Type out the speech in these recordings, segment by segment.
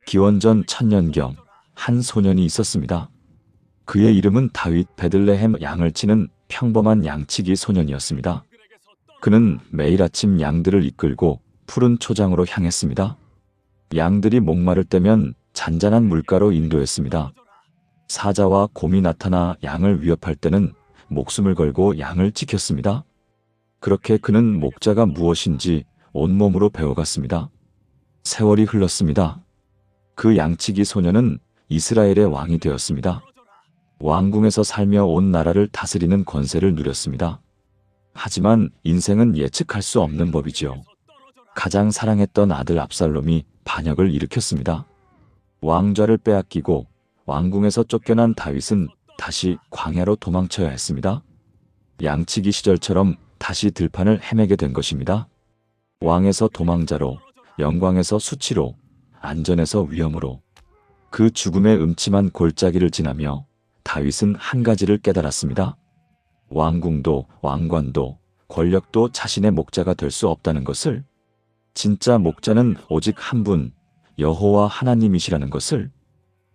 기원전 1000년경 한 소년이 있었습니다. 그의 이름은 다윗. 베들레헴 양을 치는 평범한 양치기 소년이었습니다. 그는 매일 아침 양들을 이끌고 푸른 초장으로 향했습니다. 양들이 목마를 때면 잔잔한 물가로 인도했습니다. 사자와 곰이 나타나 양을 위협할 때는 목숨을 걸고 양을 지켰습니다. 그렇게 그는 목자가 무엇인지 온몸으로 배워갔습니다. 세월이 흘렀습니다. 그 양치기 소년은 이스라엘의 왕이 되었습니다. 왕궁에서 살며 온 나라를 다스리는 권세를 누렸습니다. 하지만 인생은 예측할 수 없는 법이지요. 가장 사랑했던 아들 압살롬이 반역을 일으켰습니다. 왕좌를 빼앗기고 왕궁에서 쫓겨난 다윗은 다시 광야로 도망쳐야 했습니다. 양치기 시절처럼 다시 들판을 헤매게 된 것입니다. 왕에서 도망자로, 영광에서 수치로, 안전에서 위험으로. 그 죽음의 음침한 골짜기를 지나며 다윗은 한 가지를 깨달았습니다. 왕궁도 왕관도 권력도 자신의 목자가 될 수 없다는 것을, 진짜 목자는 오직 한 분, 여호와 하나님이시라는 것을.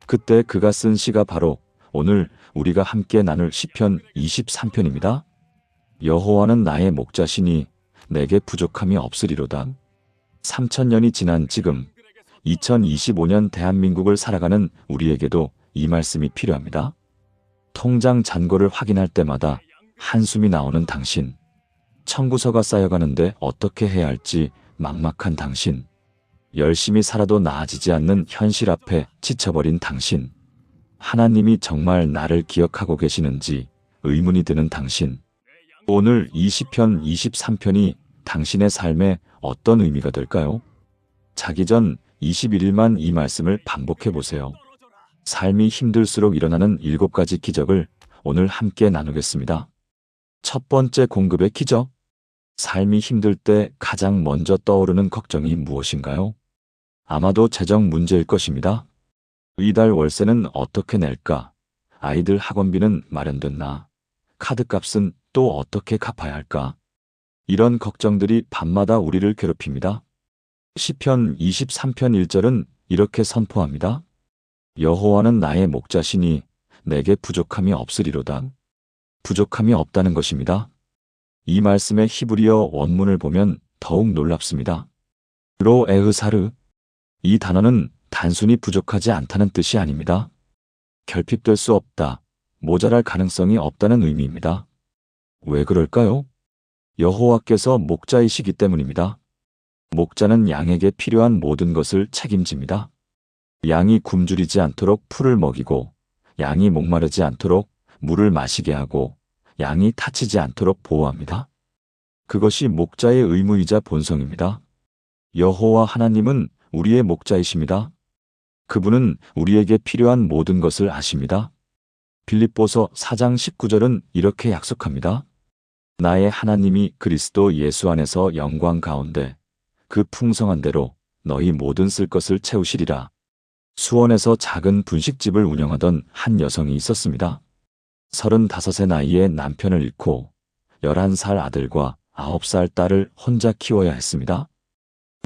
그때 그가 쓴 시가 바로 오늘 우리가 함께 나눌 시편 23편입니다. 여호와는 나의 목자시니 내게 부족함이 없으리로다. 3000년이 지난 지금 2025년 대한민국을 살아가는 우리에게도 이 말씀이 필요합니다. 통장 잔고를 확인할 때마다 한숨이 나오는 당신, 청구서가 쌓여가는데 어떻게 해야 할지 막막한 당신, 열심히 살아도 나아지지 않는 현실 앞에 지쳐버린 당신, 하나님이 정말 나를 기억하고 계시는지 의문이 드는 당신. 오늘 이 시편 23편이 당신의 삶에 어떤 의미가 될까요? 자기 전 21일만 이 말씀을 반복해 보세요. 삶이 힘들수록 일어나는 7가지 기적을 오늘 함께 나누겠습니다. 첫 번째, 공급의 기적. 삶이 힘들 때 가장 먼저 떠오르는 걱정이 무엇인가요? 아마도 재정 문제일 것입니다. 이달 월세는 어떻게 낼까? 아이들 학원비는 마련됐나? 카드값은 또 어떻게 갚아야 할까? 이런 걱정들이 밤마다 우리를 괴롭힙니다. 시편 23편 1절은 이렇게 선포합니다. 여호와는 나의 목자시니 내게 부족함이 없으리로다. 부족함이 없다는 것입니다. 이 말씀의 히브리어 원문을 보면 더욱 놀랍습니다. 로 에흐사르. 이 단어는 단순히 부족하지 않다는 뜻이 아닙니다. 결핍될 수 없다, 모자랄 가능성이 없다는 의미입니다. 왜 그럴까요? 여호와께서 목자이시기 때문입니다. 목자는 양에게 필요한 모든 것을 책임집니다. 양이 굶주리지 않도록 풀을 먹이고, 양이 목마르지 않도록 물을 마시게 하고, 양이 다치지 않도록 보호합니다. 그것이 목자의 의무이자 본성입니다. 여호와 하나님은 우리의 목자이십니다. 그분은 우리에게 필요한 모든 것을 아십니다. 빌립보서 4장 19절은 이렇게 약속합니다. 나의 하나님이 그리스도 예수 안에서 영광 가운데 그 풍성한 대로 너희 모든 쓸 것을 채우시리라. 수원에서 작은 분식집을 운영하던 한 여성이 있었습니다. 35의 나이에 남편을 잃고 11살 아들과 9살 딸을 혼자 키워야 했습니다.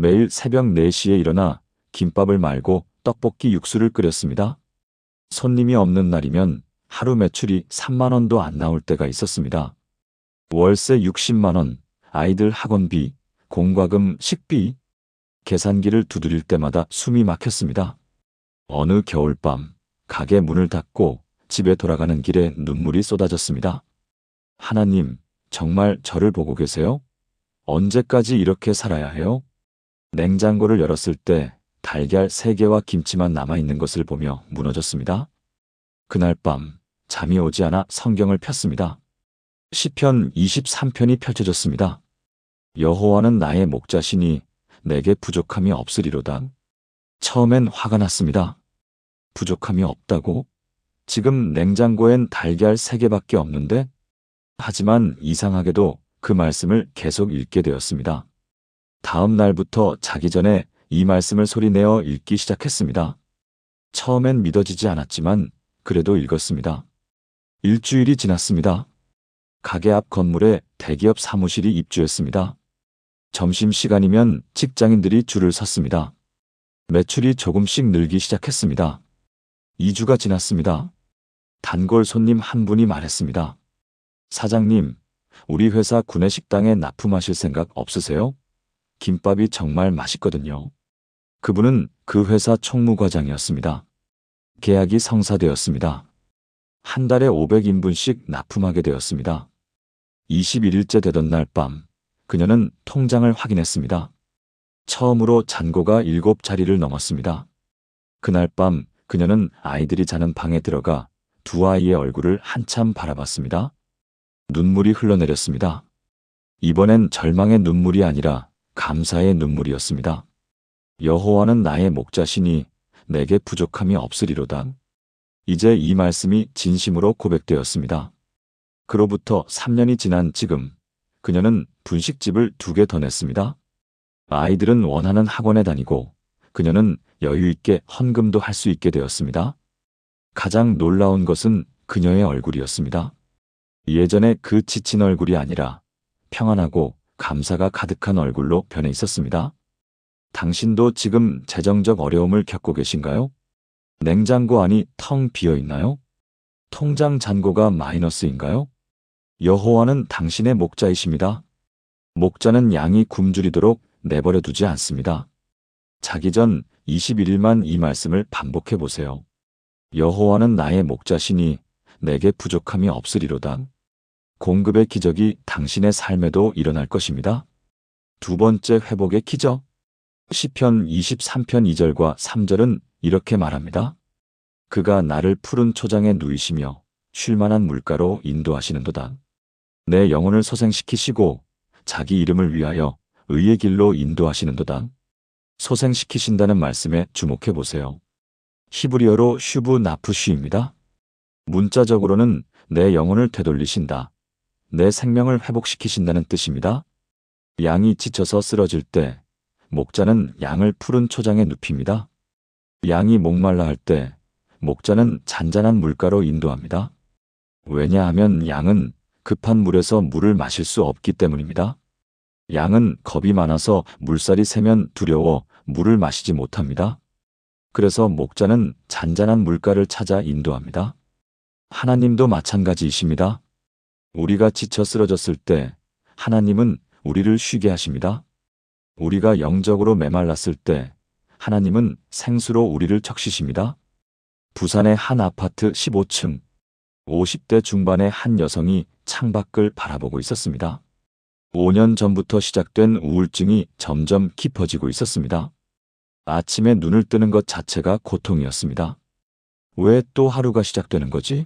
매일 새벽 4시에 일어나 김밥을 말고 떡볶이 육수를 끓였습니다. 손님이 없는 날이면 하루 매출이 3만 원도 안 나올 때가 있었습니다. 월세 60만 원, 아이들 학원비, 공과금, 식비, 계산기를 두드릴 때마다 숨이 막혔습니다. 어느 겨울밤, 가게 문을 닫고 집에 돌아가는 길에 눈물이 쏟아졌습니다. 하나님, 정말 저를 보고 계세요? 언제까지 이렇게 살아야 해요? 냉장고를 열었을 때 달걀 3개와 김치만 남아있는 것을 보며 무너졌습니다. 그날 밤 잠이 오지 않아 성경을 폈습니다. 시편 23편이 펼쳐졌습니다. 여호와는 나의 목자시니 내게 부족함이 없으리로다. 처음엔 화가 났습니다. 부족함이 없다고? 지금 냉장고엔 달걀 3개밖에 없는데? 하지만 이상하게도 그 말씀을 계속 읽게 되었습니다. 다음 날부터 자기 전에 이 말씀을 소리내어 읽기 시작했습니다. 처음엔 믿어지지 않았지만 그래도 읽었습니다. 일주일이 지났습니다. 가게 앞 건물에 대기업 사무실이 입주했습니다. 점심시간이면 직장인들이 줄을 섰습니다. 매출이 조금씩 늘기 시작했습니다. 2주가 지났습니다. 단골 손님 한 분이 말했습니다. 사장님, 우리 회사 구내식당에 납품하실 생각 없으세요? 김밥이 정말 맛있거든요. 그분은 그 회사 총무과장이었습니다. 계약이 성사되었습니다. 한 달에 500인분씩 납품하게 되었습니다. 21일째 되던 날 밤, 그녀는 통장을 확인했습니다. 처음으로 잔고가 7자리를 넘었습니다. 그날 밤 그녀는 아이들이 자는 방에 들어가 두 아이의 얼굴을 한참 바라봤습니다. 눈물이 흘러내렸습니다. 이번엔 절망의 눈물이 아니라 감사의 눈물이었습니다. 여호와는 나의 목자시니 내게 부족함이 없으리로다. 이제 이 말씀이 진심으로 고백되었습니다. 그로부터 3년이 지난 지금 그녀는 분식집을 2개 더 냈습니다. 아이들은 원하는 학원에 다니고 그녀는 여유 있게 헌금도 할 수 있게 되었습니다. 가장 놀라운 것은 그녀의 얼굴이었습니다. 예전에 그 지친 얼굴이 아니라 평안하고 감사가 가득한 얼굴로 변해 있었습니다. 당신도 지금 재정적 어려움을 겪고 계신가요? 냉장고 안이 텅 비어 있나요? 통장 잔고가 마이너스인가요? 여호와는 당신의 목자이십니다. 목자는 양이 굶주리도록 내버려 두지 않습니다. 자기 전 21일만 이 말씀을 반복해 보세요. 여호와는 나의 목자시니 내게 부족함이 없으리로다. 공급의 기적이 당신의 삶에도 일어날 것입니다. 두 번째 회복의 기적. 시편 23편 2절과 3절은 이렇게 말합니다. 그가 나를 푸른 초장에 누이시며 쉴만한 물가로 인도하시는도다. 내 영혼을 소생시키시고 자기 이름을 위하여 의의 길로 인도하시는도다. 소생시키신다는 말씀에 주목해 보세요. 히브리어로 슈브 나프쉬입니다. 문자적으로는 내 영혼을 되돌리신다. 내 생명을 회복시키신다는 뜻입니다. 양이 지쳐서 쓰러질 때 목자는 양을 푸른 초장에 눕힙니다. 양이 목말라 할 때 목자는 잔잔한 물가로 인도합니다. 왜냐하면 양은 급한 물에서 물을 마실 수 없기 때문입니다. 양은 겁이 많아서 물살이 세면 두려워 물을 마시지 못합니다. 그래서 목자는 잔잔한 물가를 찾아 인도합니다. 하나님도 마찬가지이십니다. 우리가 지쳐 쓰러졌을 때 하나님은 우리를 쉬게 하십니다. 우리가 영적으로 메말랐을 때 하나님은 생수로 우리를 적시십니다. 부산의 한 아파트 15층, 50대 중반의 한 여성이 창밖을 바라보고 있었습니다. 5년 전부터 시작된 우울증이 점점 깊어지고 있었습니다. 아침에 눈을 뜨는 것 자체가 고통이었습니다. 왜 또 하루가 시작되는 거지?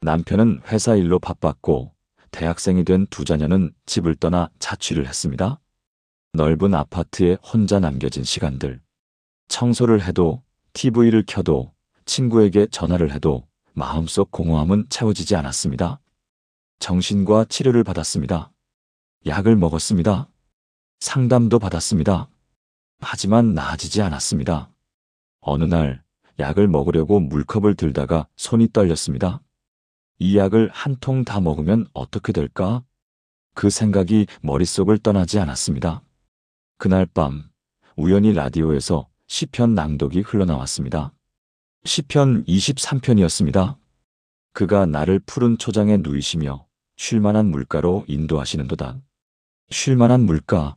남편은 회사 일로 바빴고 대학생이 된 두 자녀는 집을 떠나 자취를 했습니다. 넓은 아파트에 혼자 남겨진 시간들. 청소를 해도 TV를 켜도 친구에게 전화를 해도 마음속 공허함은 채워지지 않았습니다. 정신과 치료를 받았습니다. 약을 먹었습니다. 상담도 받았습니다. 하지만 나아지지 않았습니다. 어느 날 약을 먹으려고 물컵을 들다가 손이 떨렸습니다. 이 약을 한 통 다 먹으면 어떻게 될까? 그 생각이 머릿속을 떠나지 않았습니다. 그날 밤 우연히 라디오에서 시편 낭독이 흘러나왔습니다. 시편 23편이었습니다. 그가 나를 푸른 초장에 누이시며 쉴만한 물가로 인도하시는도다. 쉴만한 물가.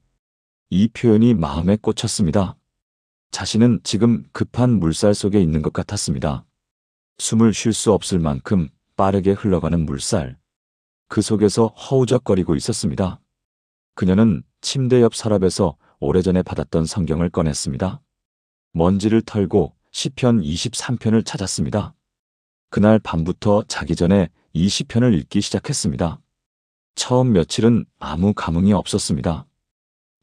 이 표현이 마음에 꽂혔습니다. 자신은 지금 급한 물살 속에 있는 것 같았습니다. 숨을 쉴 수 없을 만큼 빠르게 흘러가는 물살. 그 속에서 허우적거리고 있었습니다. 그녀는 침대 옆 서랍에서 오래전에 받았던 성경을 꺼냈습니다. 먼지를 털고 시편 23편을 찾았습니다. 그날 밤부터 자기 전에 이 시편을 읽기 시작했습니다. 처음 며칠은 아무 감흥이 없었습니다.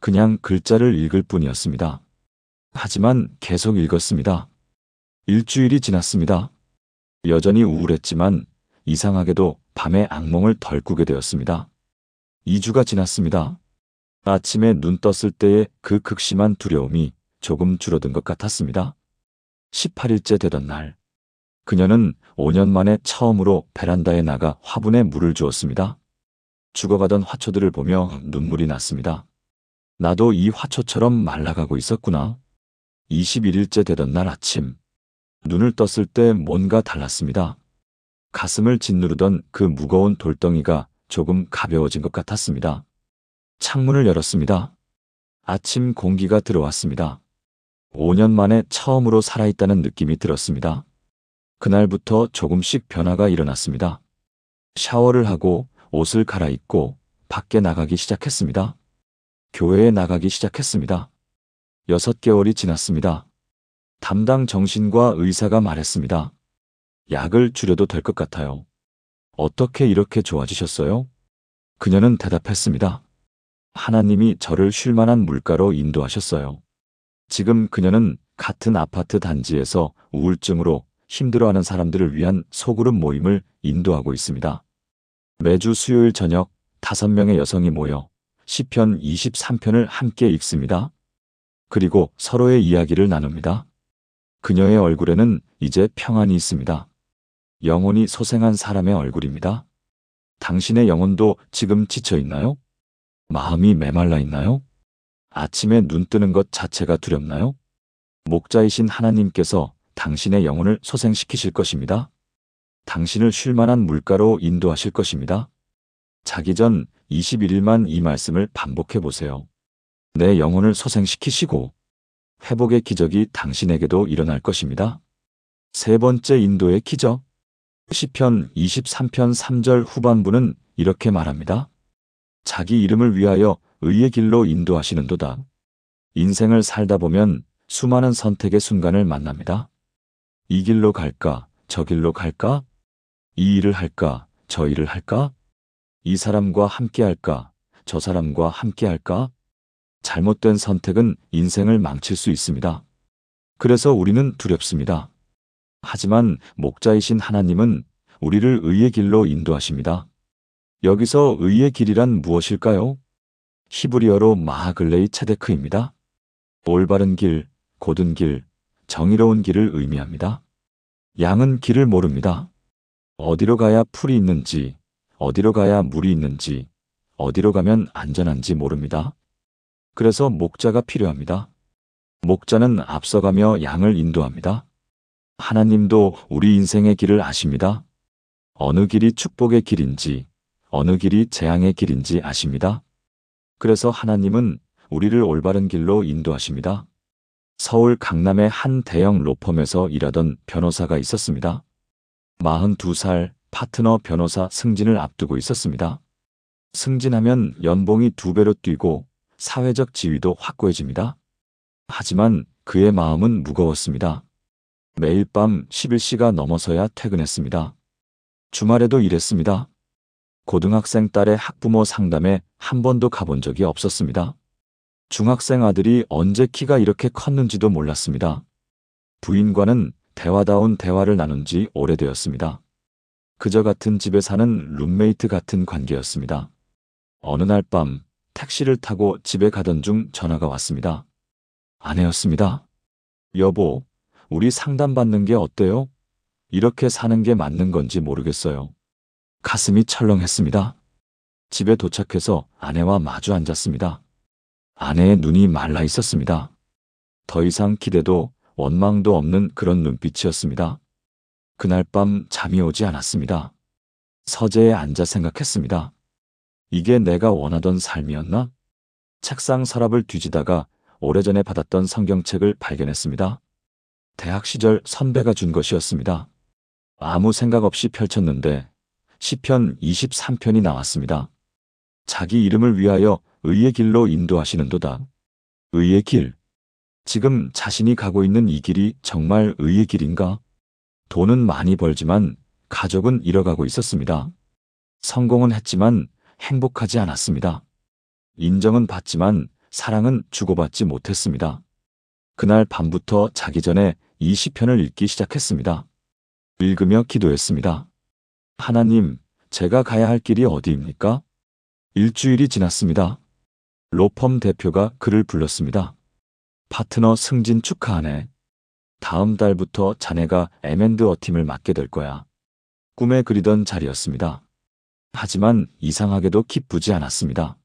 그냥 글자를 읽을 뿐이었습니다. 하지만 계속 읽었습니다. 일주일이 지났습니다. 여전히 우울했지만 이상하게도 밤에 악몽을 덜 꾸게 되었습니다. 2주가 지났습니다. 아침에 눈 떴을 때의 그 극심한 두려움이 조금 줄어든 것 같았습니다. 18일째 되던 날, 그녀는 5년 만에 처음으로 베란다에 나가 화분에 물을 주었습니다. 죽어가던 화초들을 보며 눈물이 났습니다. 나도 이 화초처럼 말라가고 있었구나. 21일째 되던 날 아침, 눈을 떴을 때 뭔가 달랐습니다. 가슴을 짓누르던 그 무거운 돌덩이가 조금 가벼워진 것 같았습니다. 창문을 열었습니다. 아침 공기가 들어왔습니다. 5년 만에 처음으로 살아있다는 느낌이 들었습니다. 그날부터 조금씩 변화가 일어났습니다. 샤워를 하고 옷을 갈아입고 밖에 나가기 시작했습니다. 교회에 나가기 시작했습니다. 6개월이 지났습니다. 담당 정신과 의사가 말했습니다. 약을 줄여도 될 것 같아요. 어떻게 이렇게 좋아지셨어요? 그녀는 대답했습니다. 하나님이 저를 쉴 만한 물가로 인도하셨어요. 지금 그녀는 같은 아파트 단지에서 우울증으로 힘들어하는 사람들을 위한 소그룹 모임을 인도하고 있습니다. 매주 수요일 저녁 5명의 여성이 모여 시편 23편을 함께 읽습니다. 그리고 서로의 이야기를 나눕니다. 그녀의 얼굴에는 이제 평안이 있습니다. 영혼이 소생한 사람의 얼굴입니다. 당신의 영혼도 지금 지쳐 있나요? 마음이 메말라 있나요? 아침에 눈 뜨는 것 자체가 두렵나요? 목자이신 하나님께서 당신의 영혼을 소생시키실 것입니다. 당신을 쉴 만한 물가로 인도하실 것입니다. 자기 전 21일만 이 말씀을 반복해 보세요. 내 영혼을 소생시키시고 회복의 기적이 당신에게도 일어날 것입니다. 세 번째 인도의 기적. 시편 23편 3절 후반부는 이렇게 말합니다. 자기 이름을 위하여 의의 길로 인도하시는도다. 인생을 살다 보면 수많은 선택의 순간을 만납니다. 이 길로 갈까? 저 길로 갈까? 이 일을 할까? 저 일을 할까? 이 사람과 함께 할까? 저 사람과 함께 할까? 잘못된 선택은 인생을 망칠 수 있습니다. 그래서 우리는 두렵습니다. 하지만 목자이신 하나님은 우리를 의의 길로 인도하십니다. 여기서 의의 길이란 무엇일까요? 히브리어로 마하글레이 체데크입니다. 올바른 길, 곧은 길, 정의로운 길을 의미합니다. 양은 길을 모릅니다. 어디로 가야 풀이 있는지, 어디로 가야 물이 있는지, 어디로 가면 안전한지 모릅니다. 그래서 목자가 필요합니다. 목자는 앞서가며 양을 인도합니다. 하나님도 우리 인생의 길을 아십니다. 어느 길이 축복의 길인지, 어느 길이 재앙의 길인지 아십니다. 그래서 하나님은 우리를 올바른 길로 인도하십니다. 서울 강남의 한 대형 로펌에서 일하던 변호사가 있었습니다. 42살 파트너 변호사 승진을 앞두고 있었습니다. 승진하면 연봉이 2배로 뛰고 사회적 지위도 확고해집니다. 하지만 그의 마음은 무거웠습니다. 매일 밤 11시가 넘어서야 퇴근했습니다. 주말에도 일했습니다. 고등학생 딸의 학부모 상담에 한 번도 가본 적이 없었습니다. 중학생 아들이 언제 키가 이렇게 컸는지도 몰랐습니다. 부인과는 대화다운 대화를 나눈 지 오래되었습니다. 그저 같은 집에 사는 룸메이트 같은 관계였습니다. 어느 날 밤 택시를 타고 집에 가던 중 전화가 왔습니다. 아내였습니다. 여보, 우리 상담받는 게 어때요? 이렇게 사는 게 맞는 건지 모르겠어요. 가슴이 철렁했습니다. 집에 도착해서 아내와 마주 앉았습니다. 아내의 눈이 말라 있었습니다. 더 이상 기대도 원망도 없는 그런 눈빛이었습니다. 그날 밤 잠이 오지 않았습니다. 서재에 앉아 생각했습니다. 이게 내가 원하던 삶이었나? 책상 서랍을 뒤지다가 오래전에 받았던 성경책을 발견했습니다. 대학 시절 선배가 준 것이었습니다. 아무 생각 없이 펼쳤는데 시편 23편이 나왔습니다. 자기 이름을 위하여 의의 길로 인도하시는도다. 의의 길. 지금 자신이 가고 있는 이 길이 정말 의의 길인가? 돈은 많이 벌지만 가족은 잃어가고 있었습니다. 성공은 했지만 행복하지 않았습니다. 인정은 받지만 사랑은 주고받지 못했습니다. 그날 밤부터 자기 전에 이 시편을 읽기 시작했습니다. 읽으며 기도했습니다. 하나님, 제가 가야 할 길이 어디입니까? 일주일이 지났습니다. 로펌 대표가 그를 불렀습니다. 파트너 승진 축하하네. 다음 달부터 자네가 M&A 팀을 맡게 될 거야. 꿈에 그리던 자리였습니다. 하지만 이상하게도 기쁘지 않았습니다.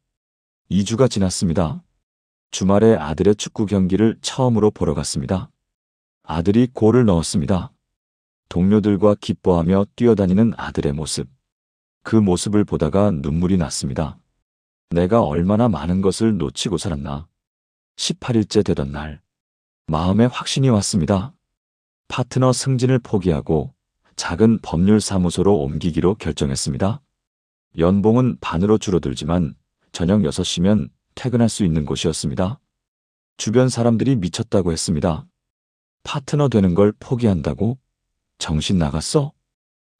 2주가 지났습니다. 주말에 아들의 축구 경기를 처음으로 보러 갔습니다. 아들이 골을 넣었습니다. 동료들과 기뻐하며 뛰어다니는 아들의 모습. 그 모습을 보다가 눈물이 났습니다. 내가 얼마나 많은 것을 놓치고 살았나. 18일째 되던 날, 마음에 확신이 왔습니다. 파트너 승진을 포기하고 작은 법률사무소로 옮기기로 결정했습니다. 연봉은 반으로 줄어들지만 저녁 6시면 퇴근할 수 있는 곳이었습니다. 주변 사람들이 미쳤다고 했습니다. 파트너 되는 걸 포기한다고? 정신 나갔어?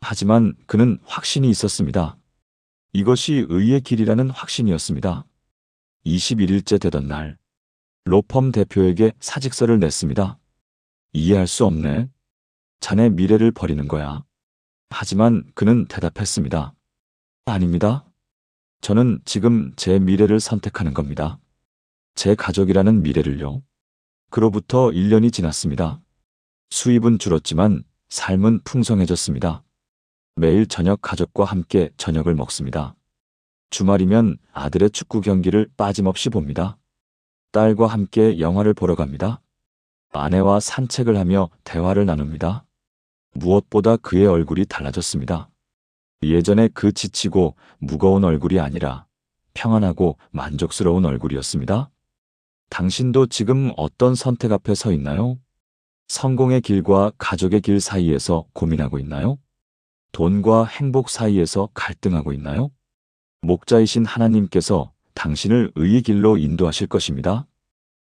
하지만 그는 확신이 있었습니다. 이것이 의의 길이라는 확신이었습니다. 21일째 되던 날, 로펌 대표에게 사직서를 냈습니다. 이해할 수 없네. 자네 미래를 버리는 거야. 하지만 그는 대답했습니다. 아닙니다. 저는 지금 제 미래를 선택하는 겁니다. 제 가족이라는 미래를요. 그로부터 1년이 지났습니다. 수입은 줄었지만 삶은 풍성해졌습니다. 매일 저녁 가족과 함께 저녁을 먹습니다. 주말이면 아들의 축구 경기를 빠짐없이 봅니다. 딸과 함께 영화를 보러 갑니다. 아내와 산책을 하며 대화를 나눕니다. 무엇보다 그의 얼굴이 달라졌습니다. 예전에 그 지치고 무거운 얼굴이 아니라 평안하고 만족스러운 얼굴이었습니다. 당신도 지금 어떤 선택 앞에 서 있나요? 성공의 길과 가족의 길 사이에서 고민하고 있나요? 돈과 행복 사이에서 갈등하고 있나요? 목자이신 하나님께서 당신을 의의 길로 인도하실 것입니다.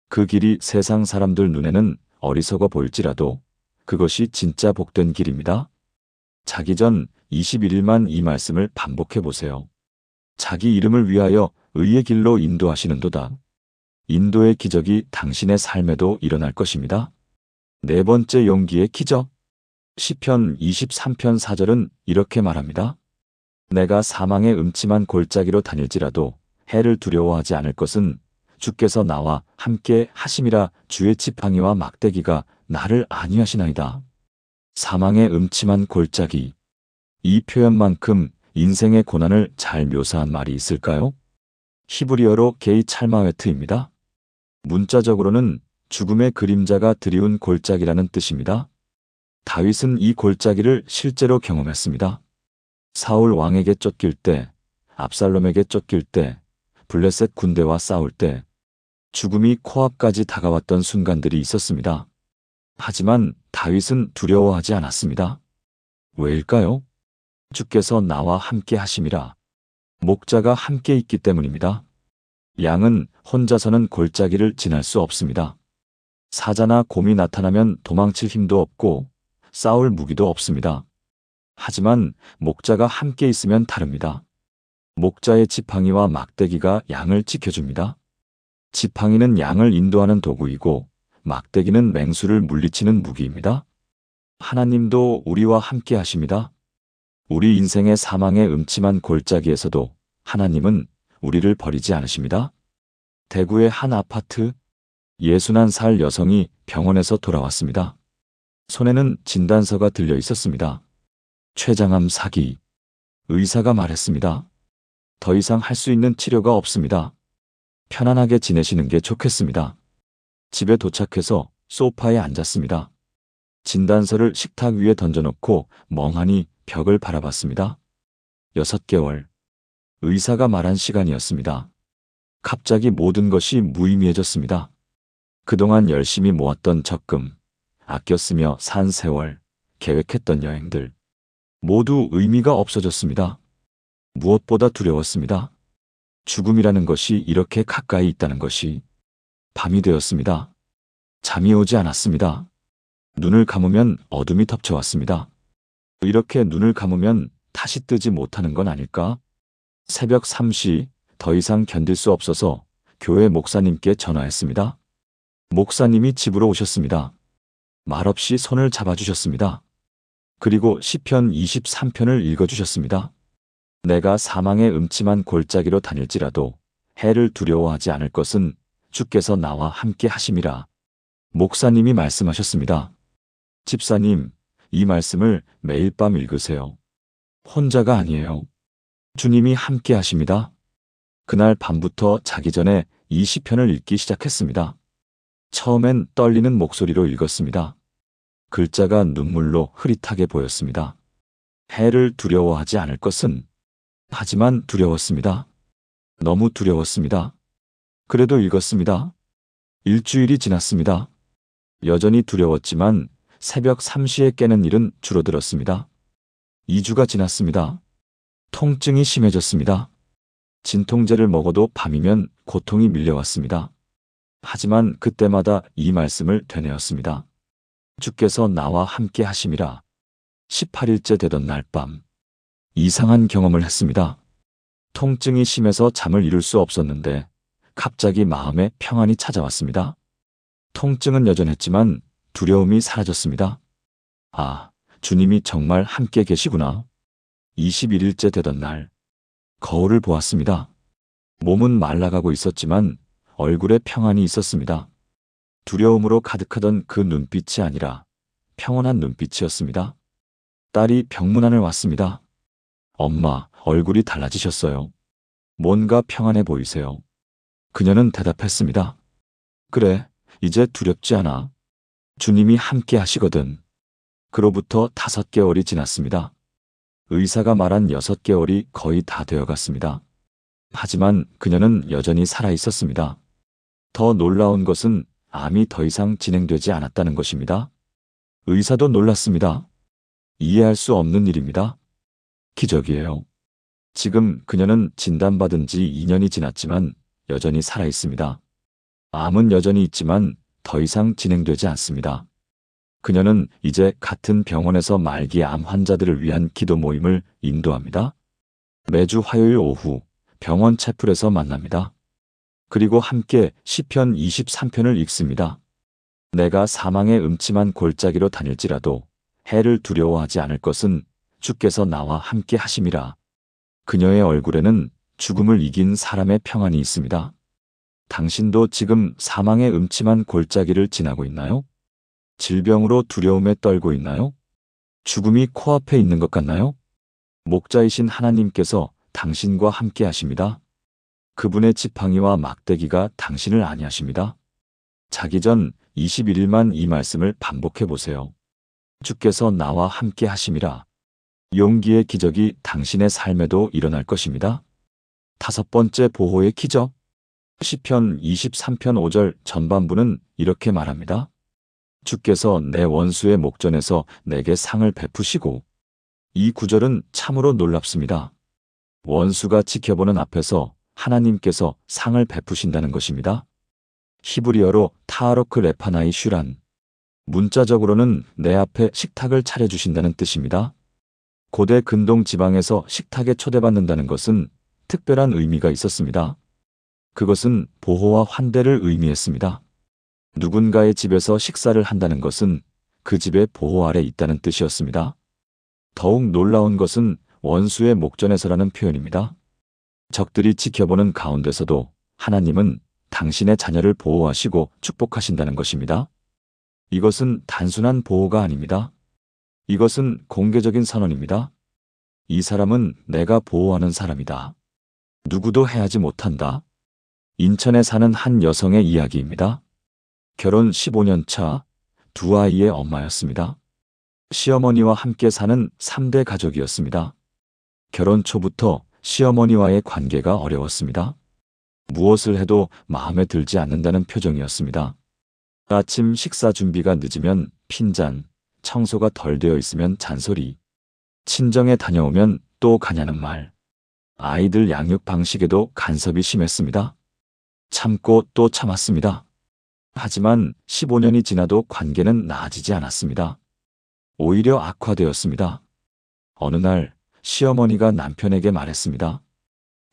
그 길이 세상 사람들 눈에는 어리석어 보일지라도 그것이 진짜 복된 길입니다. 자기 전 21일만 이 말씀을 반복해 보세요. 자기 이름을 위하여 의의 길로 인도하시는도다. 인도의 기적이 당신의 삶에도 일어날 것입니다. 네 번째 용기의 기적. 시편 23편 4절은 이렇게 말합니다. 내가 사망의 음침한 골짜기로 다닐지라도 해를 두려워하지 않을 것은 주께서 나와 함께 하심이라. 주의 지팡이와 막대기가 나를 안위하시나이다. 사망의 음침한 골짜기. 이 표현만큼 인생의 고난을 잘 묘사한 말이 있을까요? 히브리어로 게이 찰마웨트입니다. 문자적으로는 죽음의 그림자가 드리운 골짜기라는 뜻입니다. 다윗은 이 골짜기를 실제로 경험했습니다. 사울 왕에게 쫓길 때, 압살롬에게 쫓길 때, 블레셋 군대와 싸울 때, 죽음이 코앞까지 다가왔던 순간들이 있었습니다. 하지만 다윗은 두려워하지 않았습니다. 왜일까요? 주께서 나와 함께 하심이라. 목자가 함께 있기 때문입니다. 양은 혼자서는 골짜기를 지날 수 없습니다. 사자나 곰이 나타나면 도망칠 힘도 없고 싸울 무기도 없습니다. 하지만 목자가 함께 있으면 다릅니다. 목자의 지팡이와 막대기가 양을 지켜줍니다. 지팡이는 양을 인도하는 도구이고 막대기는 맹수를 물리치는 무기입니다. 하나님도 우리와 함께 하십니다. 우리 인생의 사망의 음침한 골짜기에서도 하나님은 우리를 버리지 않으십니다. 대구의 한 아파트, 61살 여성이 병원에서 돌아왔습니다. 손에는 진단서가 들려 있었습니다. 췌장암 사기. 의사가 말했습니다. 더 이상 할 수 있는 치료가 없습니다. 편안하게 지내시는 게 좋겠습니다. 집에 도착해서 소파에 앉았습니다. 진단서를 식탁 위에 던져놓고 멍하니 벽을 바라봤습니다. 6개월. 의사가 말한 시간이었습니다. 갑자기 모든 것이 무의미해졌습니다. 그동안 열심히 모았던 적금, 아껴 쓰며 산 세월, 계획했던 여행들, 모두 의미가 없어졌습니다. 무엇보다 두려웠습니다. 죽음이라는 것이 이렇게 가까이 있다는 것이. 밤이 되었습니다. 잠이 오지 않았습니다. 눈을 감으면 어둠이 덮쳐왔습니다. 이렇게 눈을 감으면 다시 뜨지 못하는 건 아닐까? 새벽 3시, 더 이상 견딜 수 없어서 교회 목사님께 전화했습니다. 목사님이 집으로 오셨습니다. 말없이 손을 잡아주셨습니다. 그리고 시편 23편을 읽어주셨습니다. 내가 사망의 음침한 골짜기로 다닐지라도 해를 두려워하지 않을 것은 주께서 나와 함께 하심이라. 목사님이 말씀하셨습니다. 집사님, 이 말씀을 매일 밤 읽으세요. 혼자가 아니에요. 주님이 함께 하십니다. 그날 밤부터 자기 전에 이 시편을 읽기 시작했습니다. 처음엔 떨리는 목소리로 읽었습니다. 글자가 눈물로 흐릿하게 보였습니다. 해를 두려워하지 않을 것은, 하지만 두려웠습니다. 너무 두려웠습니다. 그래도 읽었습니다. 일주일이 지났습니다. 여전히 두려웠지만 새벽 3시에 깨는 일은 줄어들었습니다. 2주가 지났습니다. 통증이 심해졌습니다. 진통제를 먹어도 밤이면 고통이 밀려왔습니다. 하지만 그때마다 이 말씀을 되뇌었습니다. 주께서 나와 함께 하심이라. 18일째 되던 날 밤, 이상한 경험을 했습니다. 통증이 심해서 잠을 이룰 수 없었는데 갑자기 마음에 평안이 찾아왔습니다. 통증은 여전했지만 두려움이 사라졌습니다. 아, 주님이 정말 함께 계시구나. 21일째 되던 날, 거울을 보았습니다. 몸은 말라가고 있었지만 얼굴에 평안이 있었습니다. 두려움으로 가득하던 그 눈빛이 아니라 평온한 눈빛이었습니다. 딸이 병문안을 왔습니다. 엄마, 얼굴이 달라지셨어요. 뭔가 평안해 보이세요. 그녀는 대답했습니다. 그래, 이제 두렵지 않아. 주님이 함께 하시거든. 그로부터 5개월이 지났습니다. 의사가 말한 6개월이 거의 다 되어갔습니다. 하지만 그녀는 여전히 살아 있었습니다. 더 놀라운 것은 암이 더 이상 진행되지 않았다는 것입니다. 의사도 놀랐습니다. 이해할 수 없는 일입니다. 기적이에요. 지금 그녀는 진단받은 지 2년이 지났지만 여전히 살아 있습니다. 암은 여전히 있지만 더 이상 진행되지 않습니다. 그녀는 이제 같은 병원에서 말기 암 환자들을 위한 기도 모임을 인도합니다. 매주 화요일 오후 병원 채플에서 만납니다. 그리고 함께 시편 23편을 읽습니다. 내가 사망의 음침한 골짜기로 다닐지라도 해를 두려워하지 않을 것은 주께서 나와 함께 하심이라. 그녀의 얼굴에는 죽음을 이긴 사람의 평안이 있습니다. 당신도 지금 사망의 음침한 골짜기를 지나고 있나요? 질병으로 두려움에 떨고 있나요? 죽음이 코앞에 있는 것 같나요? 목자이신 하나님께서 당신과 함께 하십니다. 그분의 지팡이와 막대기가 당신을 안위하십니다. 자기 전 21일만 이 말씀을 반복해 보세요. 주께서 나와 함께 하심이라. 용기의 기적이 당신의 삶에도 일어날 것입니다. 5번째 보호의 기적. 시편 23편 5절 전반부는 이렇게 말합니다. 주께서 내 원수의 목전에서 내게 상을 베푸시고. 이 구절은 참으로 놀랍습니다. 원수가 지켜보는 앞에서 하나님께서 상을 베푸신다는 것입니다. 히브리어로 타하로크 레파나이 슈란. 문자적으로는 내 앞에 식탁을 차려주신다는 뜻입니다. 고대 근동 지방에서 식탁에 초대받는다는 것은 특별한 의미가 있었습니다. 그것은 보호와 환대를 의미했습니다. 누군가의 집에서 식사를 한다는 것은 그 집의 보호 아래 있다는 뜻이었습니다. 더욱 놀라운 것은 원수의 목전에서라는 표현입니다. 적들이 지켜보는 가운데서도 하나님은 당신의 자녀를 보호하시고 축복하신다는 것입니다. 이것은 단순한 보호가 아닙니다. 이것은 공개적인 선언입니다. 이 사람은 내가 보호하는 사람이다. 누구도 해하지 못한다. 인천에 사는 한 여성의 이야기입니다. 결혼 15년 차, 2아이의 엄마였습니다. 시어머니와 함께 사는 3대 가족이었습니다. 결혼 초부터 시어머니와의 관계가 어려웠습니다. 무엇을 해도 마음에 들지 않는다는 표정이었습니다. 아침 식사 준비가 늦으면 핀잔, 청소가 덜 되어 있으면 잔소리, 친정에 다녀오면 또 가냐는 말, 아이들 양육 방식에도 간섭이 심했습니다. 참고 또 참았습니다. 하지만 15년이 지나도 관계는 나아지지 않았습니다. 오히려 악화되었습니다. 어느 날 시어머니가 남편에게 말했습니다.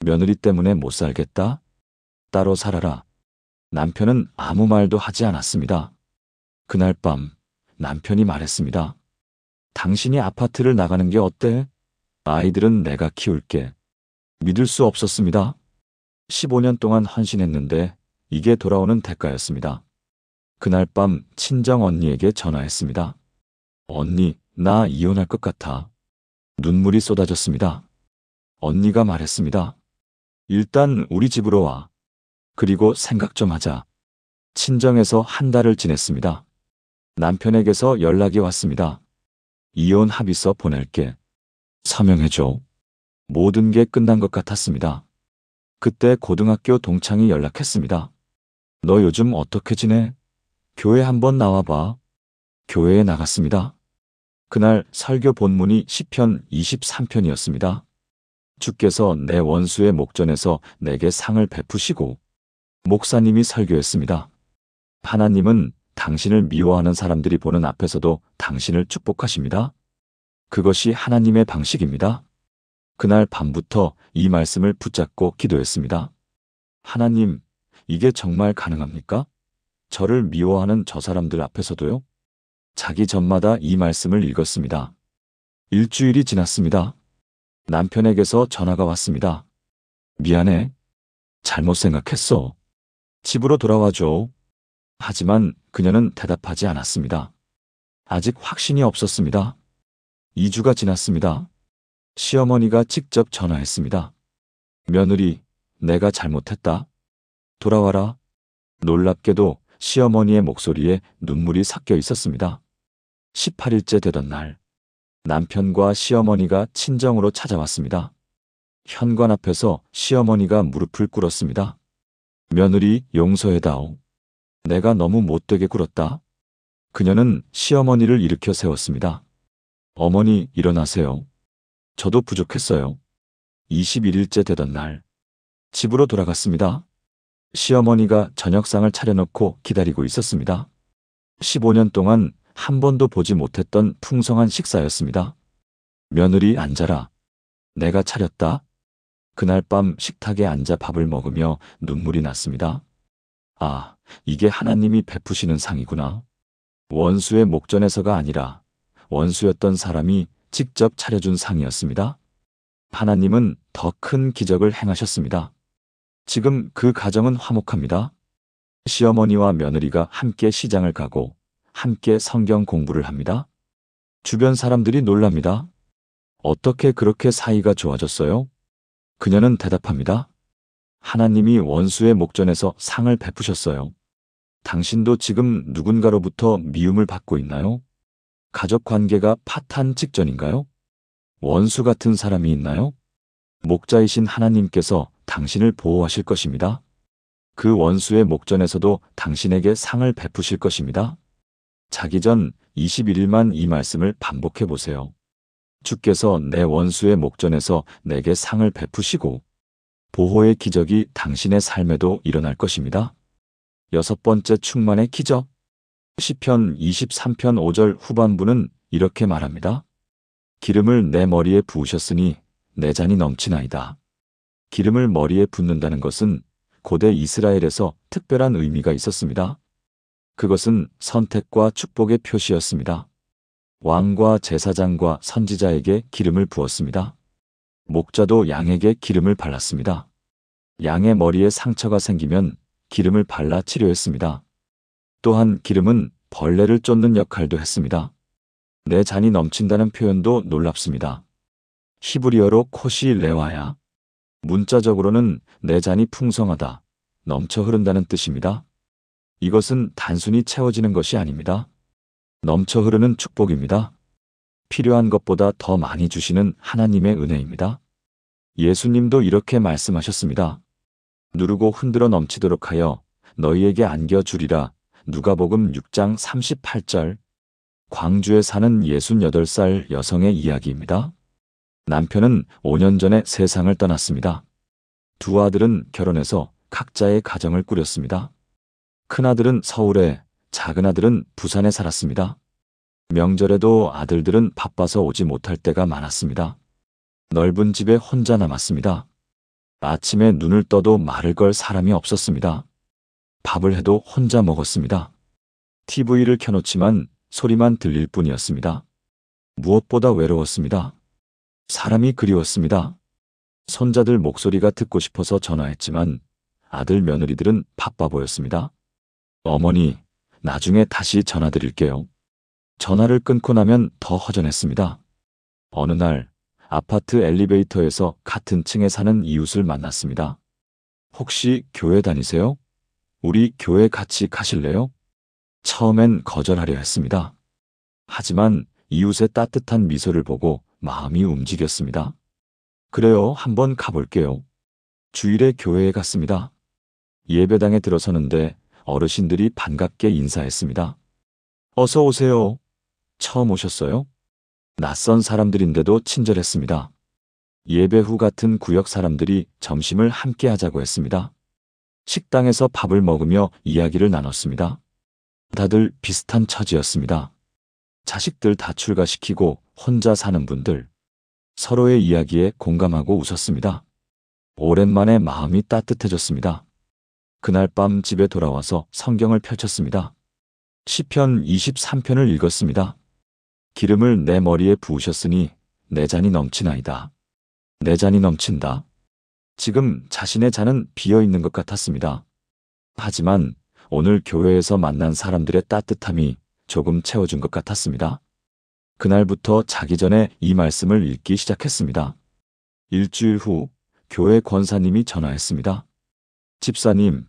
며느리 때문에 못 살겠다. 따로 살아라. 남편은 아무 말도 하지 않았습니다. 그날 밤 남편이 말했습니다. 당신이 아파트를 나가는 게 어때? 아이들은 내가 키울게. 믿을 수 없었습니다. 15년 동안 헌신했는데 이게 돌아오는 대가였습니다. 그날 밤 친정 언니에게 전화했습니다. 언니, 나 이혼할 것 같아. 눈물이 쏟아졌습니다. 언니가 말했습니다. 일단 우리 집으로 와. 그리고 생각 좀 하자. 친정에서 한 달을 지냈습니다. 남편에게서 연락이 왔습니다. 이혼 합의서 보낼게. 서명해줘. 모든 게 끝난 것 같았습니다. 그때 고등학교 동창이 연락했습니다. 너 요즘 어떻게 지내? 교회 한번 나와봐. 교회에 나갔습니다. 그날 설교 본문이 시편 23편이었습니다. 주께서 내 원수의 목전에서 내게 상을 베푸시고, 목사님이 설교했습니다. 하나님은 당신을 미워하는 사람들이 보는 앞에서도 당신을 축복하십니다. 그것이 하나님의 방식입니다. 그날 밤부터 이 말씀을 붙잡고 기도했습니다. 하나님, 이게 정말 가능합니까? 저를 미워하는 저 사람들 앞에서도요? 자기 전마다 이 말씀을 읽었습니다. 일주일이 지났습니다. 남편에게서 전화가 왔습니다. 미안해. 잘못 생각했어. 집으로 돌아와줘. 하지만 그녀는 대답하지 않았습니다. 아직 확신이 없었습니다. 2주가 지났습니다. 시어머니가 직접 전화했습니다. 며느리, 내가 잘못했다. 돌아와라. 놀랍게도 시어머니의 목소리에 눈물이 섞여 있었습니다. 18일째 되던 날, 남편과 시어머니가 친정으로 찾아왔습니다. 현관 앞에서 시어머니가 무릎을 꿇었습니다. 며느리, 용서해다오. 내가 너무 못되게 굴었다. 그녀는 시어머니를 일으켜 세웠습니다. 어머니, 일어나세요. 저도 부족했어요. 21일째 되던 날, 집으로 돌아갔습니다. 시어머니가 저녁상을 차려놓고 기다리고 있었습니다. 15년 동안 한 번도 보지 못했던 풍성한 식사였습니다. 며느리, 앉아라. 내가 차렸다. 그날 밤 식탁에 앉아 밥을 먹으며 눈물이 났습니다. 아, 이게 하나님이 베푸시는 상이구나. 원수의 목전에서가 아니라 원수였던 사람이 직접 차려준 상이었습니다. 하나님은 더 큰 기적을 행하셨습니다. 지금 그 가정은 화목합니다. 시어머니와 며느리가 함께 시장을 가고 함께 성경 공부를 합니다. 주변 사람들이 놀랍니다. 어떻게 그렇게 사이가 좋아졌어요? 그녀는 대답합니다. 하나님이 원수의 목전에서 상을 베푸셨어요. 당신도 지금 누군가로부터 미움을 받고 있나요? 가족 관계가 파탄 직전인가요? 원수 같은 사람이 있나요? 목자이신 하나님께서 당신을 보호하실 것입니다. 그 원수의 목전에서도 당신에게 상을 베푸실 것입니다. 자기 전 21일만 이 말씀을 반복해 보세요. 주께서 내 원수의 목전에서 내게 상을 베푸시고 보호의 기적이 당신의 삶에도 일어날 것입니다. 6번째 충만의 기적. 시편 23편 5절 후반부는 이렇게 말합니다. 기름을 내 머리에 부으셨으니 내 잔이 넘치나이다. 기름을 머리에 붓는다는 것은 고대 이스라엘에서 특별한 의미가 있었습니다. 그것은 선택과 축복의 표시였습니다. 왕과 제사장과 선지자에게 기름을 부었습니다. 목자도 양에게 기름을 발랐습니다. 양의 머리에 상처가 생기면 기름을 발라 치료했습니다. 또한 기름은 벌레를 쫓는 역할도 했습니다. 내 잔이 넘친다는 표현도 놀랍습니다. 히브리어로 코시 레와야. 문자적으로는 내 잔이 풍성하다, 넘쳐 흐른다는 뜻입니다. 이것은 단순히 채워지는 것이 아닙니다. 넘쳐 흐르는 축복입니다. 필요한 것보다 더 많이 주시는 하나님의 은혜입니다. 예수님도 이렇게 말씀하셨습니다. 누르고 흔들어 넘치도록 하여 너희에게 안겨주리라. 누가복음 6장 38절. 광주에 사는 68살 여성의 이야기입니다. 남편은 5년 전에 세상을 떠났습니다. 두 아들은 결혼해서 각자의 가정을 꾸렸습니다. 큰아들은 서울에, 작은아들은 부산에 살았습니다. 명절에도 아들들은 바빠서 오지 못할 때가 많았습니다. 넓은 집에 혼자 남았습니다. 아침에 눈을 떠도 말을 걸 사람이 없었습니다. 밥을 해도 혼자 먹었습니다. TV를 켜놓지만 소리만 들릴 뿐이었습니다. 무엇보다 외로웠습니다. 사람이 그리웠습니다. 손자들 목소리가 듣고 싶어서 전화했지만 아들 며느리들은 바빠 보였습니다. 어머니, 나중에 다시 전화드릴게요. 전화를 끊고 나면 더 허전했습니다. 어느 날 아파트 엘리베이터에서 같은 층에 사는 이웃을 만났습니다. 혹시 교회 다니세요? 우리 교회 같이 가실래요? 처음엔 거절하려 했습니다. 하지만 이웃의 따뜻한 미소를 보고 마음이 움직였습니다. 그래요, 한번 가볼게요. 주일에 교회에 갔습니다. 예배당에 들어서는데 어르신들이 반갑게 인사했습니다. 어서 오세요. 처음 오셨어요? 낯선 사람들인데도 친절했습니다. 예배 후 같은 구역 사람들이 점심을 함께 하자고 했습니다. 식당에서 밥을 먹으며 이야기를 나눴습니다. 다들 비슷한 처지였습니다. 자식들 다 출가시키고 혼자 사는 분들. 서로의 이야기에 공감하고 웃었습니다. 오랜만에 마음이 따뜻해졌습니다. 그날 밤 집에 돌아와서 성경을 펼쳤습니다. 시편 23편을 읽었습니다. 기름을 내 머리에 부으셨으니 내 잔이 넘치나이다. 내 잔이 넘친다. 지금 자신의 잔은 비어있는 것 같았습니다. 하지만 오늘 교회에서 만난 사람들의 따뜻함이 조금 채워준 것 같았습니다. 그날부터 자기 전에 이 말씀을 읽기 시작했습니다. 일주일 후 교회 권사님이 전화했습니다. 집사님,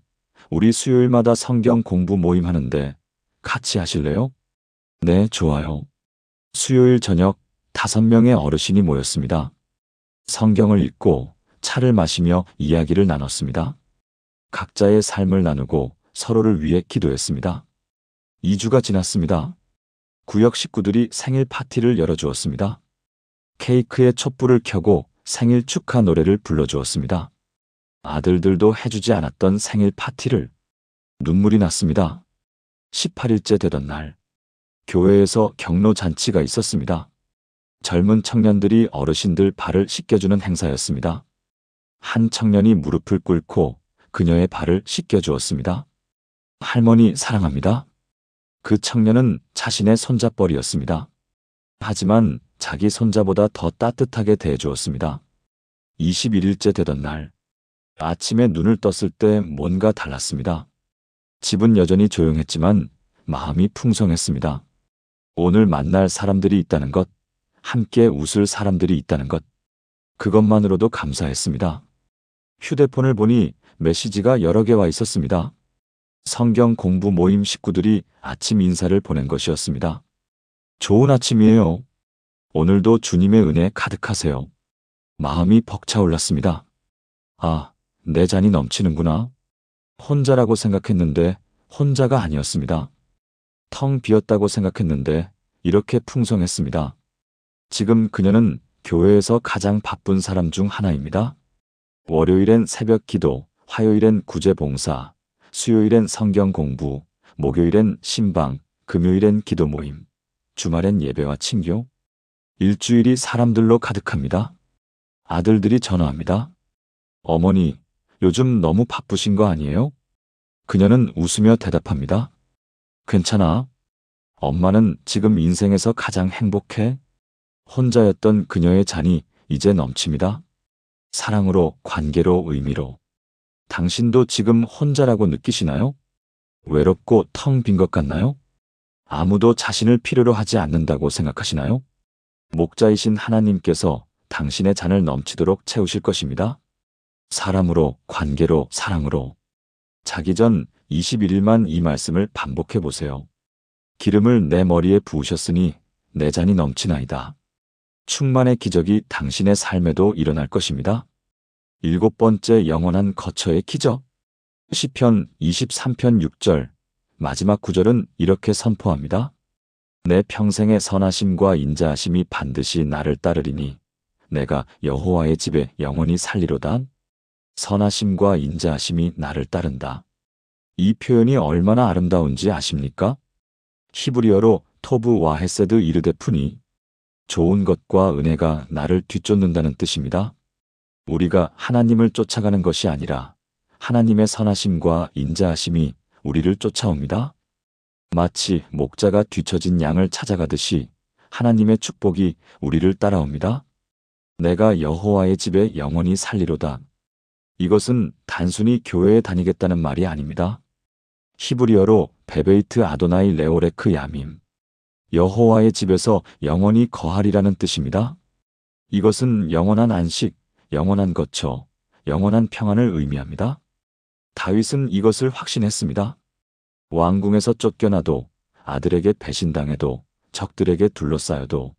우리 수요일마다 성경 공부 모임 하는데 같이 하실래요? 네, 좋아요. 수요일 저녁 5명의 어르신이 모였습니다. 성경을 읽고 차를 마시며 이야기를 나눴습니다. 각자의 삶을 나누고 서로를 위해 기도했습니다. 2주가 지났습니다. 구역 식구들이 생일 파티를 열어주었습니다. 케이크에 촛불을 켜고 생일 축하 노래를 불러주었습니다. 아들들도 해주지 않았던 생일 파티를. 눈물이 났습니다. 18일째 되던 날, 교회에서 경로 잔치가 있었습니다. 젊은 청년들이 어르신들 발을 씻겨주는 행사였습니다. 한 청년이 무릎을 꿇고 그녀의 발을 씻겨주었습니다. 할머니 사랑합니다. 그 청년은 자신의 손자뻘이었습니다. 하지만 자기 손자보다 더 따뜻하게 대해주었습니다. 21일째 되던 날, 아침에 눈을 떴을 때 뭔가 달랐습니다. 집은 여전히 조용했지만 마음이 풍성했습니다. 오늘 만날 사람들이 있다는 것, 함께 웃을 사람들이 있다는 것, 그것만으로도 감사했습니다. 휴대폰을 보니 메시지가 여러 개 와 있었습니다. 성경 공부 모임 식구들이 아침 인사를 보낸 것이었습니다. 좋은 아침이에요. 오늘도 주님의 은혜 가득하세요. 마음이 벅차올랐습니다. 아, 내 잔이 넘치는구나. 혼자라고 생각했는데 혼자가 아니었습니다. 텅 비었다고 생각했는데 이렇게 풍성했습니다. 지금 그녀는 교회에서 가장 바쁜 사람 중 하나입니다. 월요일엔 새벽 기도, 화요일엔 구제 봉사, 수요일엔 성경 공부, 목요일엔 신방, 금요일엔 기도 모임, 주말엔 예배와 친교. 일주일이 사람들로 가득합니다. 아들들이 전화합니다. 어머니, 요즘 너무 바쁘신 거 아니에요? 그녀는 웃으며 대답합니다. 괜찮아. 엄마는 지금 인생에서 가장 행복해. 혼자였던 그녀의 잔이 이제 넘칩니다. 사랑으로, 관계로, 의미로. 당신도 지금 혼자라고 느끼시나요? 외롭고 텅 빈 것 같나요? 아무도 자신을 필요로 하지 않는다고 생각하시나요? 목자이신 하나님께서 당신의 잔을 넘치도록 채우실 것입니다. 사람으로, 관계로, 사랑으로. 자기 전 21일만 이 말씀을 반복해 보세요. 기름을 내 머리에 부으셨으니 내 잔이 넘치나이다. 충만의 기적이 당신의 삶에도 일어날 것입니다. 7번째 영원한 거처의 기적. 시편 23편 6절 마지막 구절은 이렇게 선포합니다. 내 평생의 선하심과 인자하심이 반드시 나를 따르리니 내가 여호와의 집에 영원히 살리로다. 선하심과 인자하심이 나를 따른다. 이 표현이 얼마나 아름다운지 아십니까? 히브리어로 토브 와 헤세드 이르데푸니, 좋은 것과 은혜가 나를 뒤쫓는다는 뜻입니다. 우리가 하나님을 쫓아가는 것이 아니라 하나님의 선하심과 인자하심이 우리를 쫓아옵니다. 마치 목자가 뒤처진 양을 찾아가듯이 하나님의 축복이 우리를 따라옵니다. 내가 여호와의 집에 영원히 살리로다. 이것은 단순히 교회에 다니겠다는 말이 아닙니다. 히브리어로 베베이트 아도나이 레오레크 야밈, 여호와의 집에서 영원히 거하리라는 뜻입니다. 이것은 영원한 안식, 영원한 거처, 영원한 평안을 의미합니다. 다윗은 이것을 확신했습니다. 왕궁에서 쫓겨나도, 아들에게 배신당해도, 적들에게 둘러싸여도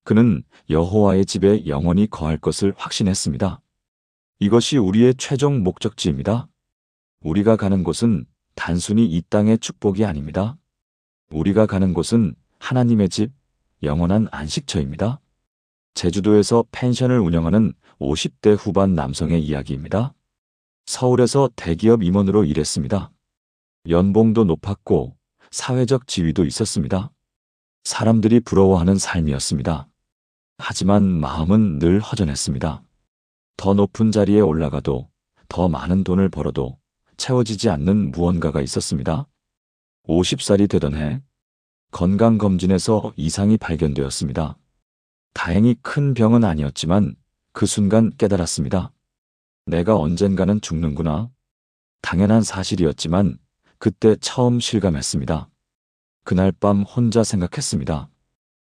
그는 여호와의 집에 영원히 거할 것을 확신했습니다. 이것이 우리의 최종 목적지입니다. 우리가 가는 곳은 단순히 이 땅의 축복이 아닙니다. 우리가 가는 곳은 하나님의 집, 영원한 안식처입니다. 제주도에서 펜션을 운영하는 50대 후반 남성의 이야기입니다. 서울에서 대기업 임원으로 일했습니다. 연봉도 높았고 사회적 지위도 있었습니다. 사람들이 부러워하는 삶이었습니다. 하지만 마음은 늘 허전했습니다. 더 높은 자리에 올라가도, 더 많은 돈을 벌어도 채워지지 않는 무언가가 있었습니다. 50살이 되던 해, 건강검진에서 이상이 발견되었습니다. 다행히 큰 병은 아니었지만 그 순간 깨달았습니다. 내가 언젠가는 죽는구나. 당연한 사실이었지만 그때 처음 실감했습니다. 그날 밤 혼자 생각했습니다.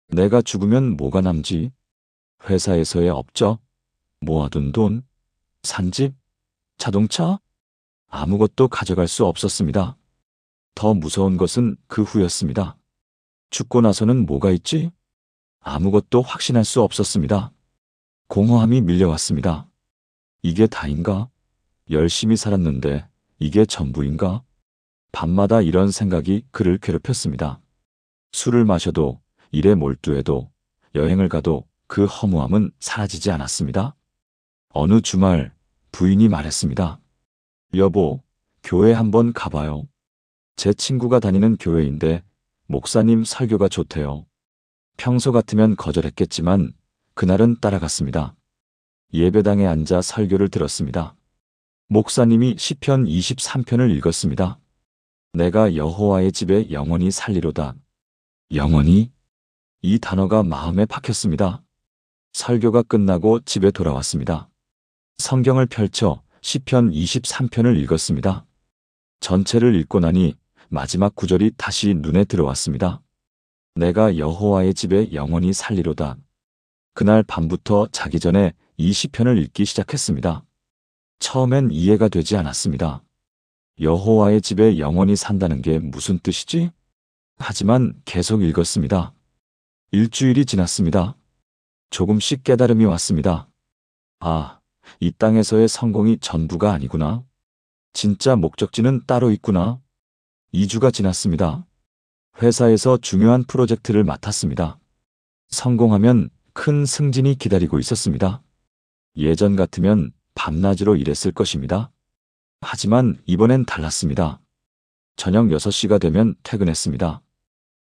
내가 죽으면 뭐가 남지? 회사에서의 업적, 모아둔 돈, 산 집, 자동차? 아무것도 가져갈 수 없었습니다. 더 무서운 것은 그 후였습니다. 죽고 나서는 뭐가 있지? 아무것도 확신할 수 없었습니다. 공허함이 밀려왔습니다. 이게 다인가? 열심히 살았는데 이게 전부인가? 밤마다 이런 생각이 그를 괴롭혔습니다. 술을 마셔도, 일에 몰두해도, 여행을 가도 그 허무함은 사라지지 않았습니다. 어느 주말 부인이 말했습니다. 여보, 교회 한번 가봐요. 제 친구가 다니는 교회인데 목사님 설교가 좋대요. 평소 같으면 거절했겠지만 그날은 따라갔습니다. 예배당에 앉아 설교를 들었습니다. 목사님이 시편 23편을 읽었습니다. 내가 여호와의 집에 영원히 살리로다. 영원히? 이 단어가 마음에 박혔습니다. 설교가 끝나고 집에 돌아왔습니다. 성경을 펼쳐 시편 23편을 읽었습니다. 전체를 읽고 나니 마지막 구절이 다시 눈에 들어왔습니다. 내가 여호와의 집에 영원히 살리로다. 그날 밤부터 자기 전에 이 시편을 읽기 시작했습니다. 처음엔 이해가 되지 않았습니다. 여호와의 집에 영원히 산다는 게 무슨 뜻이지? 하지만 계속 읽었습니다. 일주일이 지났습니다. 조금씩 깨달음이 왔습니다. 아, 이 땅에서의 성공이 전부가 아니구나. 진짜 목적지는 따로 있구나. 2주가 지났습니다. 회사에서 중요한 프로젝트를 맡았습니다. 성공하면 큰 승진이 기다리고 있었습니다. 예전 같으면 밤낮으로 일했을 것입니다. 하지만 이번엔 달랐습니다. 저녁 6시가 되면 퇴근했습니다.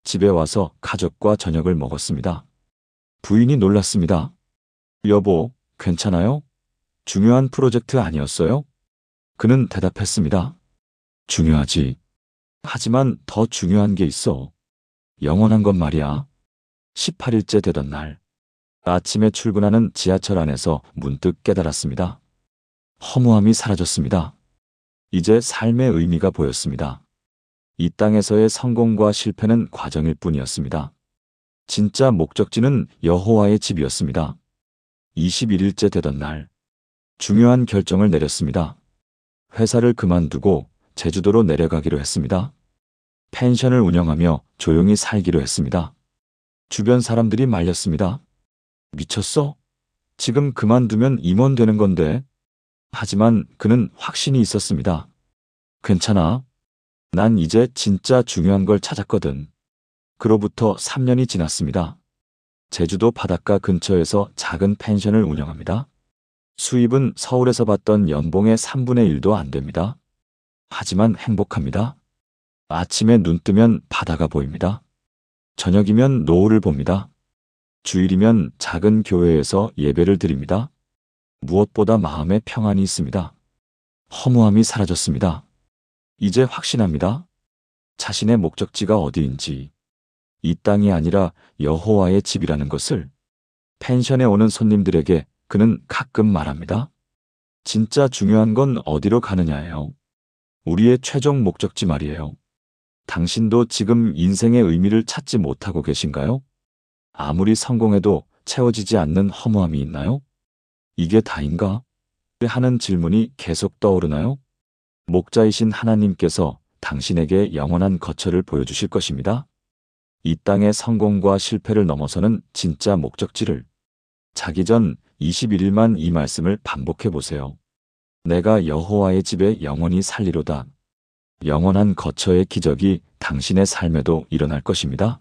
집에 와서 가족과 저녁을 먹었습니다. 부인이 놀랐습니다. 여보, 괜찮아요? 중요한 프로젝트 아니었어요? 그는 대답했습니다. 중요하지. 하지만 더 중요한 게 있어. 영원한 건 말이야. 18일째 되던 날, 아침에 출근하는 지하철 안에서 문득 깨달았습니다. 허무함이 사라졌습니다. 이제 삶의 의미가 보였습니다. 이 땅에서의 성공과 실패는 과정일 뿐이었습니다. 진짜 목적지는 여호와의 집이었습니다. 21일째 되던 날, 중요한 결정을 내렸습니다. 회사를 그만두고 제주도로 내려가기로 했습니다. 펜션을 운영하며 조용히 살기로 했습니다. 주변 사람들이 말렸습니다. 미쳤어? 지금 그만두면 임원 되는 건데. 하지만 그는 확신이 있었습니다. 괜찮아. 난 이제 진짜 중요한 걸 찾았거든. 그로부터 3년이 지났습니다. 제주도 바닷가 근처에서 작은 펜션을 운영합니다. 수입은 서울에서 받던 연봉의 3분의 1도 안 됩니다. 하지만 행복합니다. 아침에 눈 뜨면 바다가 보입니다. 저녁이면 노을을 봅니다. 주일이면 작은 교회에서 예배를 드립니다. 무엇보다 마음에 평안이 있습니다. 허무함이 사라졌습니다. 이제 확신합니다. 자신의 목적지가 어디인지, 이 땅이 아니라 여호와의 집이라는 것을. 펜션에 오는 손님들에게 그는 가끔 말합니다. 진짜 중요한 건 어디로 가느냐예요. 우리의 최종 목적지 말이에요. 당신도 지금 인생의 의미를 찾지 못하고 계신가요? 아무리 성공해도 채워지지 않는 허무함이 있나요? 이게 다인가? 하는 질문이 계속 떠오르나요? 목자이신 하나님께서 당신에게 영원한 거처를 보여주실 것입니다. 이 땅의 성공과 실패를 넘어서는 진짜 목적지를. 자기 전 21일만 이 말씀을 반복해 보세요. 내가 여호와의 집에 영원히 살리로다. 영원한 거처의 기적이 당신의 삶에도 일어날 것입니다.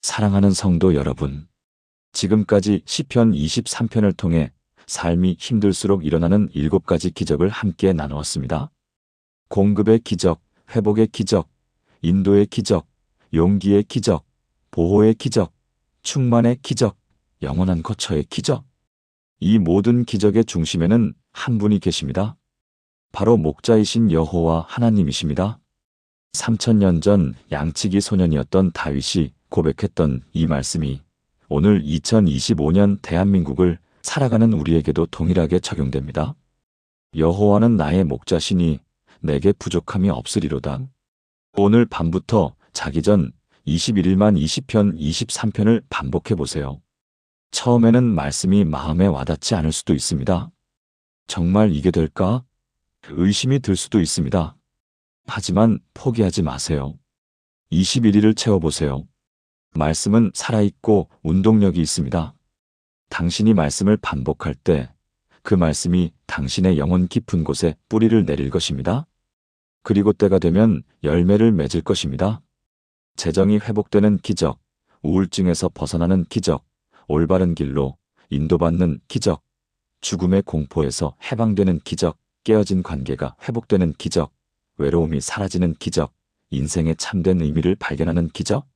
사랑하는 성도 여러분, 지금까지 시편 23편을 통해 삶이 힘들수록 일어나는 7가지 기적을 함께 나누었습니다. 공급의 기적, 회복의 기적, 인도의 기적, 용기의 기적, 보호의 기적, 충만의 기적, 영원한 거처의 기적. 이 모든 기적의 중심에는 한 분이 계십니다. 바로 목자이신 여호와 하나님이십니다. 3000년 전 양치기 소년이었던 다윗이 고백했던 이 말씀이 오늘 2025년 대한민국을 살아가는 우리에게도 동일하게 적용됩니다. 여호와는 나의 목자시니 내게 부족함이 없으리로다. 오늘 밤부터 자기 전 21일만 20편, 23편을 반복해 보세요. 처음에는 말씀이 마음에 와닿지 않을 수도 있습니다. 정말 이게 될까? 의심이 들 수도 있습니다. 하지만 포기하지 마세요. 21일을 채워보세요. 말씀은 살아있고 운동력이 있습니다. 당신이 말씀을 반복할 때 그 말씀이 당신의 영혼 깊은 곳에 뿌리를 내릴 것입니다. 그리고 때가 되면 열매를 맺을 것입니다. 재정이 회복되는 기적, 우울증에서 벗어나는 기적, 올바른 길로 인도받는 기적, 죽음의 공포에서 해방되는 기적, 깨어진 관계가 회복되는 기적, 외로움이 사라지는 기적, 인생의 참된 의미를 발견하는 기적.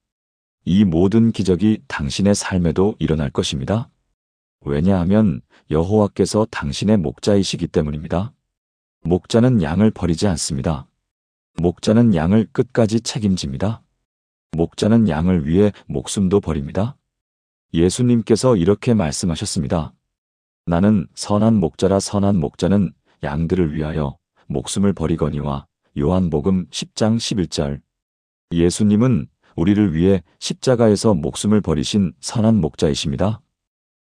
이 모든 기적이 당신의 삶에도 일어날 것입니다. 왜냐하면 여호와께서 당신의 목자이시기 때문입니다. 목자는 양을 버리지 않습니다. 목자는 양을 끝까지 책임집니다. 목자는 양을 위해 목숨도 버립니다. 예수님께서 이렇게 말씀하셨습니다. 나는 선한 목자라. 선한 목자는 양들을 위하여 목숨을 버리거니와. 요한복음 10장 11절. 예수님은 우리를 위해 십자가에서 목숨을 버리신 선한 목자이십니다.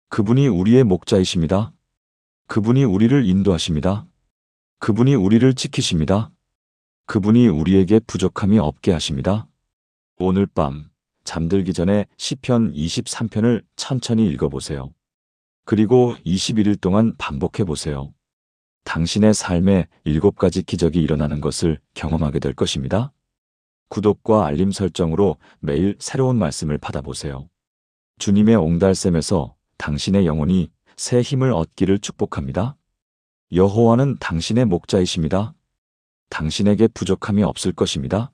그분이 우리의 목자이십니다. 그분이 우리를 인도하십니다. 그분이 우리를 지키십니다. 그분이 우리에게 부족함이 없게 하십니다. 오늘 밤 잠들기 전에 시편 23편을 천천히 읽어보세요. 그리고 21일 동안 반복해보세요. 당신의 삶에 7가지 기적이 일어나는 것을 경험하게 될 것입니다. 구독과 알림 설정으로 매일 새로운 말씀을 받아보세요. 주님의 옹달샘에서 당신의 영혼이 새 힘을 얻기를 축복합니다. 여호와는 당신의 목자이십니다. 당신에게 부족함이 없을 것입니다.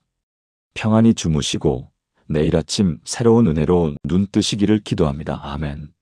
평안히 주무시고 내일 아침 새로운 은혜로 눈 뜨시기를 기도합니다. 아멘.